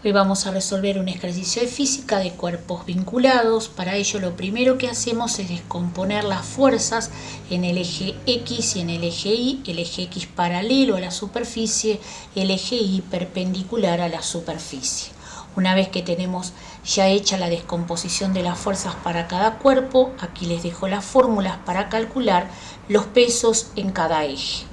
Hoy vamos a resolver un ejercicio de física de cuerpos vinculados. Para ello lo primero que hacemos es descomponer las fuerzas en el eje X y en el eje Y, el eje X paralelo a la superficie, el eje Y perpendicular a la superficie. Una vez que tenemos ya hecha la descomposición de las fuerzas para cada cuerpo, aquí les dejo las fórmulas para calcular los pesos en cada eje.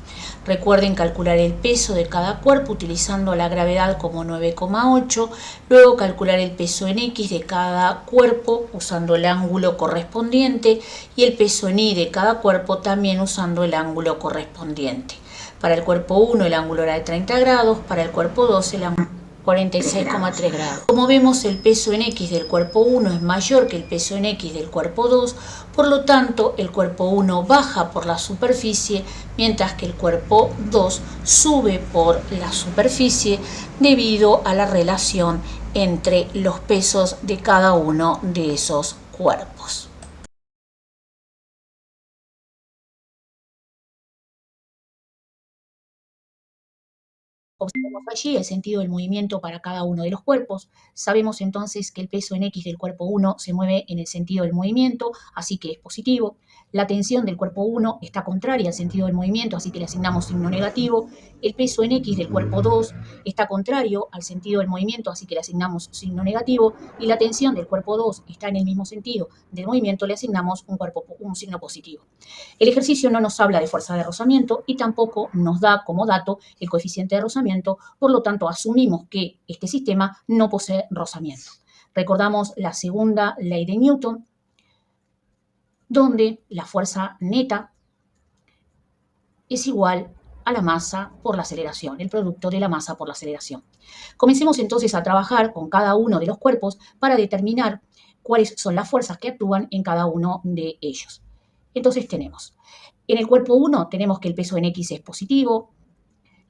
Recuerden calcular el peso de cada cuerpo utilizando la gravedad como 9,8, luego calcular el peso en X de cada cuerpo usando el ángulo correspondiente y el peso en Y de cada cuerpo también usando el ángulo correspondiente. Para el cuerpo 1 el ángulo era de 30 grados, para el cuerpo 2 el ángulo 46,3 grados. Como vemos, el peso en X del cuerpo 1 es mayor que el peso en X del cuerpo 2, por lo tanto el cuerpo 1 baja por la superficie, mientras que el cuerpo 2 sube por la superficie debido a la relación entre los pesos de cada uno de esos cuerpos. Observamos allí el sentido del movimiento para cada uno de los cuerpos. Sabemos entonces que el peso en X del cuerpo 1 se mueve en el sentido del movimiento, así que es positivo. La tensión del cuerpo 1 está contraria al sentido del movimiento, así que le asignamos signo negativo. El peso en X del cuerpo 2 está contrario al sentido del movimiento, así que le asignamos signo negativo. Y la tensión del cuerpo 2 está en el mismo sentido del movimiento, le asignamos un signo positivo. El ejercicio no nos habla de fuerza de rozamiento y tampoco nos da como dato el coeficiente de rozamiento, por lo tanto asumimos que este sistema no posee rozamiento. Recordamos la segunda ley de Newton, donde la fuerza neta es igual a la masa por la aceleración, el producto de la masa por la aceleración. Comencemos entonces a trabajar con cada uno de los cuerpos para determinar cuáles son las fuerzas que actúan en cada uno de ellos. Entonces tenemos, en el cuerpo 1 tenemos que el peso en X es positivo,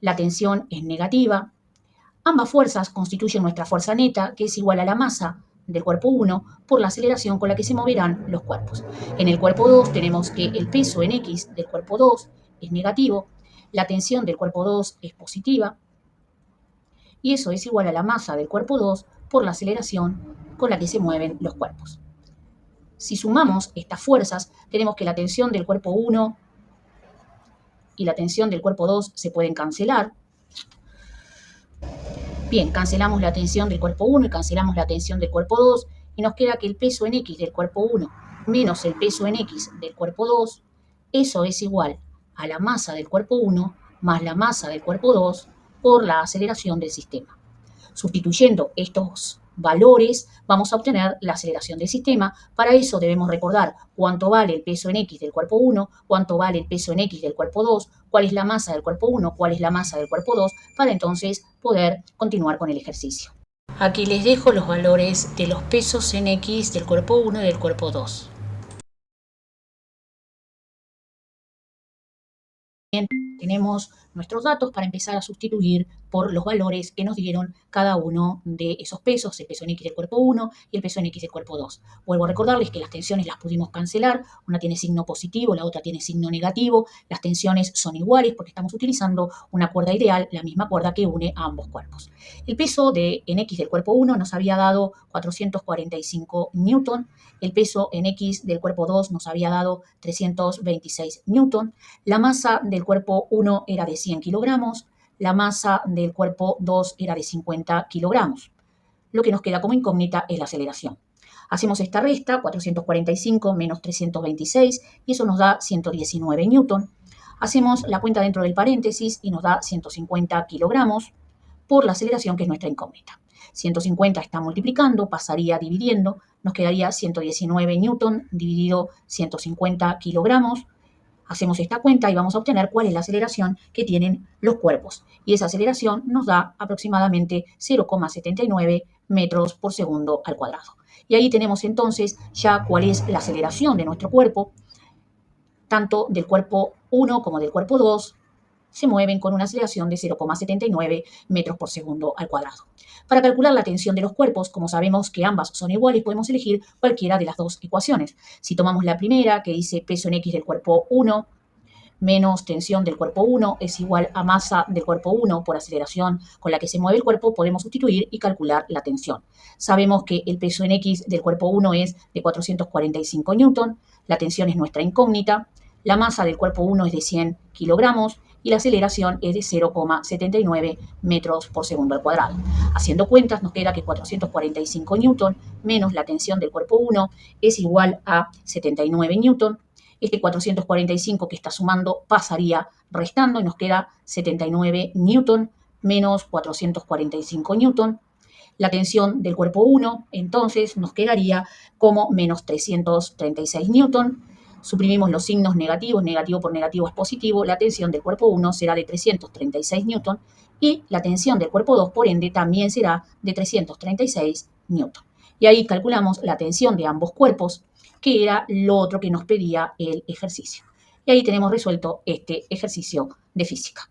la tensión es negativa. Ambas fuerzas constituyen nuestra fuerza neta, que es igual a la masa del cuerpo 1 por la aceleración con la que se moverán los cuerpos. En el cuerpo 2 tenemos que el peso en X del cuerpo 2 es negativo, la tensión del cuerpo 2 es positiva, y eso es igual a la masa del cuerpo 2 por la aceleración con la que se mueven los cuerpos. Si sumamos estas fuerzas, tenemos que la tensión del cuerpo 1 y la tensión del cuerpo 2 se pueden cancelar. Bien, cancelamos la tensión del cuerpo 1 y cancelamos la tensión del cuerpo 2 y nos queda que el peso en X del cuerpo 1 menos el peso en X del cuerpo 2, eso es igual a la masa del cuerpo 1 más la masa del cuerpo 2 por la aceleración del sistema. Sustituyendo estos valores, vamos a obtener la aceleración del sistema. Para eso debemos recordar cuánto vale el peso en X del cuerpo 1, cuánto vale el peso en X del cuerpo 2, cuál es la masa del cuerpo 1, cuál es la masa del cuerpo 2, para entonces poder continuar con el ejercicio. Aquí les dejo los valores de los pesos en X del cuerpo 1 y del cuerpo 2. Bien, tenemos nuestros datos para empezar a sustituir por los valores que nos dieron cada uno de esos pesos, el peso en X del cuerpo 1 y el peso en X del cuerpo 2. Vuelvo a recordarles que las tensiones las pudimos cancelar, una tiene signo positivo, la otra tiene signo negativo, las tensiones son iguales porque estamos utilizando una cuerda ideal, la misma cuerda que une a ambos cuerpos. El peso en X del cuerpo 1 nos había dado 445 newton, el peso en X del cuerpo 2 nos había dado 326 newton, la masa del cuerpo 1 era de 100 kilogramos, la masa del cuerpo 2 era de 50 kilogramos. Lo que nos queda como incógnita es la aceleración. Hacemos esta resta, 445 menos 326, y eso nos da 119 newton. Hacemos la cuenta dentro del paréntesis y nos da 150 kilogramos por la aceleración que es nuestra incógnita. 150 está multiplicando, pasaría dividiendo, nos quedaría 119 newton dividido 150 kilogramos. Hacemos esta cuenta y vamos a obtener cuál es la aceleración que tienen los cuerpos. Y esa aceleración nos da aproximadamente 0,79 metros por segundo al cuadrado. Y ahí tenemos entonces ya cuál es la aceleración de nuestro cuerpo, tanto del cuerpo 1 como del cuerpo 2, se mueven con una aceleración de 0,79 metros por segundo al cuadrado. Para calcular la tensión de los cuerpos, como sabemos que ambas son iguales, podemos elegir cualquiera de las dos ecuaciones. Si tomamos la primera, que dice peso en X del cuerpo 1 menos tensión del cuerpo 1 es igual a masa del cuerpo 1 por aceleración con la que se mueve el cuerpo, podemos sustituir y calcular la tensión. Sabemos que el peso en X del cuerpo 1 es de 445 newton, la tensión es nuestra incógnita, la masa del cuerpo 1 es de 100 kilogramos y la aceleración es de 0,79 metros por segundo al cuadrado. Haciendo cuentas nos queda que 445 newton menos la tensión del cuerpo 1 es igual a 79 newton. Este 445 que está sumando pasaría restando y nos queda 79 newton menos 445 newton. La tensión del cuerpo 1 entonces nos quedaría como menos 336 newton. Suprimimos los signos negativos, negativo por negativo es positivo, la tensión del cuerpo 1 será de 336 newton y la tensión del cuerpo 2, por ende, también será de 336 newton. Y ahí calculamos la tensión de ambos cuerpos, que era lo otro que nos pedía el ejercicio. Y ahí tenemos resuelto este ejercicio de física.